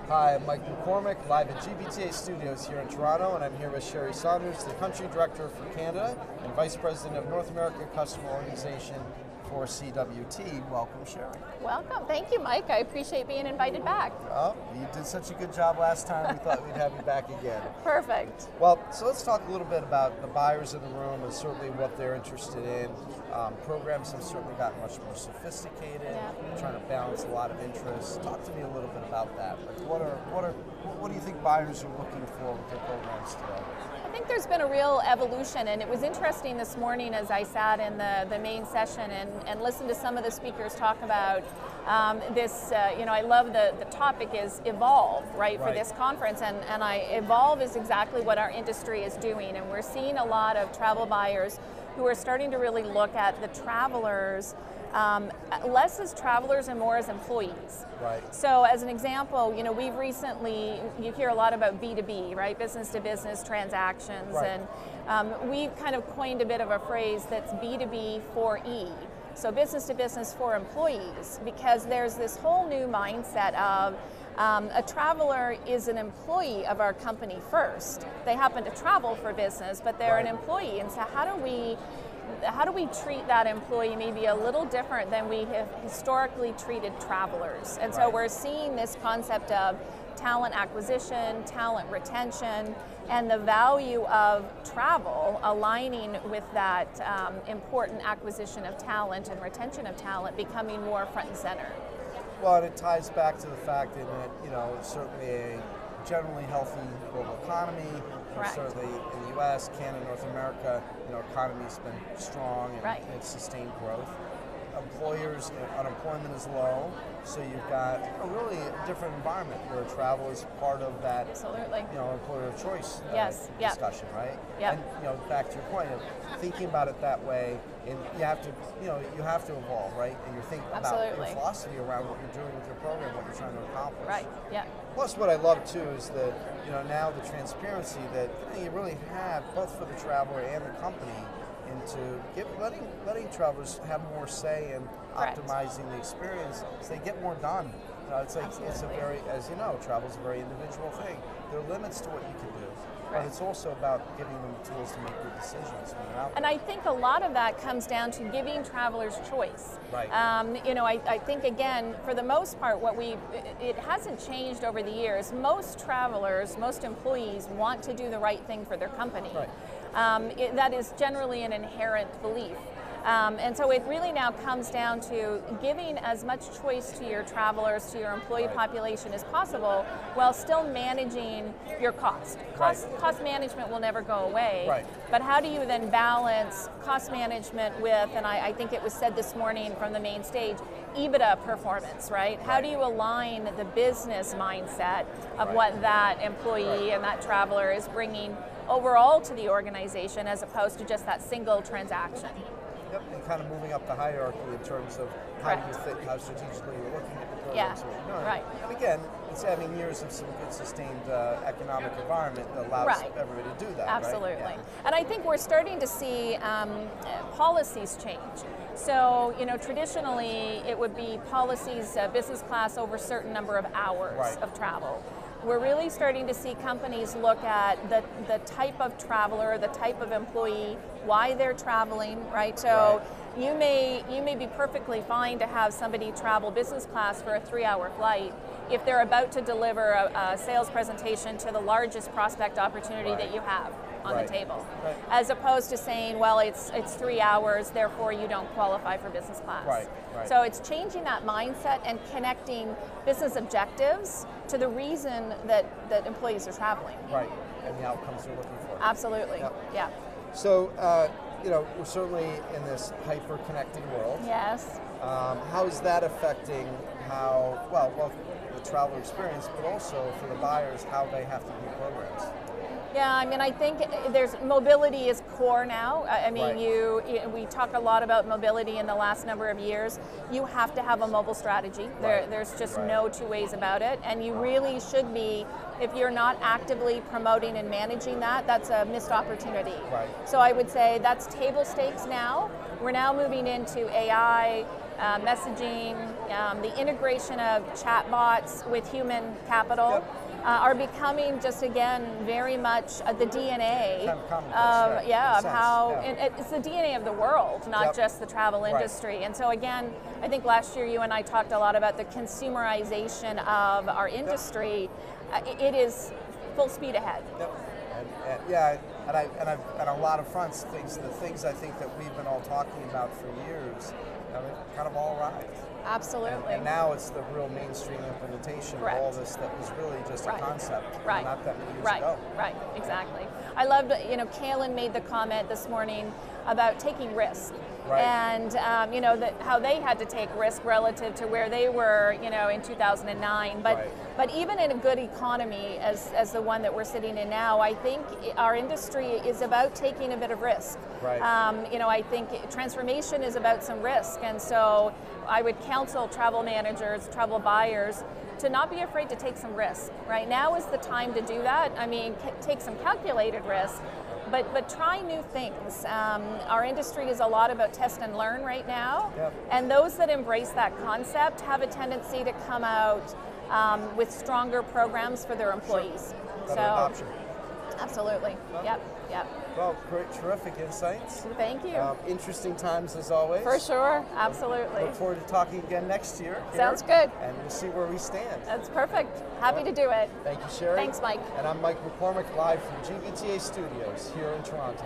Hi, I'm Mike McCormick, live at GBTA Studios here in Toronto, and I'm here with Sherry Saunders, the Country Director for Canada and Vice President of North America Customer Organization for CWT. Welcome, Sherry. Welcome. Thank you, Mike. I appreciate being invited back. Oh, you did such a good job last time, we thought we'd have you back again. Perfect. Well, so let's talk a little bit about the buyers in the room and certainly what they're interested in. Programs have certainly gotten much more sophisticated, trying to balance a lot of interests. Talk to me a little bit about that. Like what do you think buyers are looking for with their programs today? I think there's been a real evolution, and it was interesting this morning as I sat in the main session and listened to some of the speakers talk about this, I love the topic is evolve, right, for this conference, and evolve is exactly what our industry is doing, and we're seeing a lot of travel buyers who are starting to really look at the travelers less as travelers and more as employees. Right. So as an example, we've recently, you hear a lot about B2B, right? Business to business transactions. Right. And we've kind of coined a bit of a phrase that's B2B for E. So business to business for employees, because there's this whole new mindset of a traveler is an employee of our company first. They happen to travel for business, but they're an employee. And so how do we treat that employee maybe a little different than we have historically treated travelers? And so we're seeing this concept of talent acquisition, talent retention, and the value of travel aligning with that important acquisition of talent and retention of talent becoming more front and center. Well, and it ties back to the fact that certainly a generally healthy global economy. Correct. Certainly in the U.S., Canada, North America, economy's been strong and it's sustained growth. Employers, unemployment is low, so you've got a really different environment where travel is part of that. Absolutely. Employer of choice discussion, right? Yeah. And back to your point of thinking about it that way, and you have to evolve, right? And you're thinking about your philosophy around what you're doing with your program, what you're trying to accomplish. Right. Yeah. Plus, what I love too is that now the transparency that you really have both for the traveler and the company into letting travelers have more say in optimizing the experience so they get more done. It's a very, as you know, travel's a very individual thing. There are limits to what you can do. But it's also about giving them the tools to make good decisions when they're out there. And I think a lot of that comes down to giving travelers choice. Right. I think, again, for the most part, it hasn't changed over the years. Most travelers, most employees want to do the right thing for their company. Right. That is generally an inherent belief. And so it really now comes down to giving as much choice to your travelers, to your employee population as possible, while still managing your cost. Cost management will never go away, but how do you then balance cost management with, and I think it was said this morning from the main stage, EBITDA performance, right? How do you align the business mindset of what that employee and that traveler is bringing overall to the organization as opposed to just that single transaction? Yep, and kind of moving up the hierarchy in terms of how you think, how strategically you're looking at the programs. And again, it's having years of some good sustained economic environment that allows everybody to do that. Absolutely. Right? And I think we're starting to see policies change. So, traditionally it would be policies, business class over a certain number of hours of travel. We're really starting to see companies look at the type of traveler, the type of employee, why they're traveling, right? So you may be perfectly fine to have somebody travel business class for a 3-hour flight if they're about to deliver a sales presentation to the largest prospect opportunity that you have on the table, as opposed to saying, well, it's 3 hours, therefore you don't qualify for business class. So it's changing that mindset and connecting business objectives to the reason that employees are traveling. Right, and the outcomes they're looking for. Absolutely, yeah. So, we're certainly in this hyper-connected world. Yes. How is that affecting both the traveler experience, but also for the buyers, how they have to do programs? Yeah, I think mobility is core now. We talk a lot about mobility in the last number of years. You have to have a mobile strategy. There's just no two ways about it. And you really should be, if you're not actively promoting and managing that, that's a missed opportunity. So I would say that's table stakes now. We're now moving into AI, messaging, the integration of chatbots with human capital. Are becoming just again very much the DNA of how it's the DNA of the world, not just the travel industry. And so again, I think last year you and I talked a lot about the consumerization of our industry. It is full speed ahead. And a lot of fronts, the things I think that we've been all talking about for years, kind of all arrived. Absolutely. And now it's the real mainstream implementation of all this that was really just a concept not that many years ago. Right, exactly. I loved, Kaylin made the comment this morning about taking risk. And how they had to take risk relative to where they were, in 2009. But even in a good economy as the one that we're sitting in now, I think our industry is about taking a bit of risk. I think transformation is about some risk, and so I would counsel travel managers, travel buyers, to not be afraid to take some risk. Right now is the time to do that. I mean, take some calculated risk. But try new things. Our industry is a lot about test and learn right now, and those that embrace that concept have a tendency to come out with stronger programs for their employees. Better adoption. Absolutely. Yep. Well, great, terrific insights. Thank you. Interesting times as always. For sure, absolutely. Look forward to talking again next year. Sounds good. And we'll see where we stand. That's perfect. Happy to do it. Thank you, Sherry. Thanks, Mike. And I'm Mike McCormick, live from GBTA Studios here in Toronto.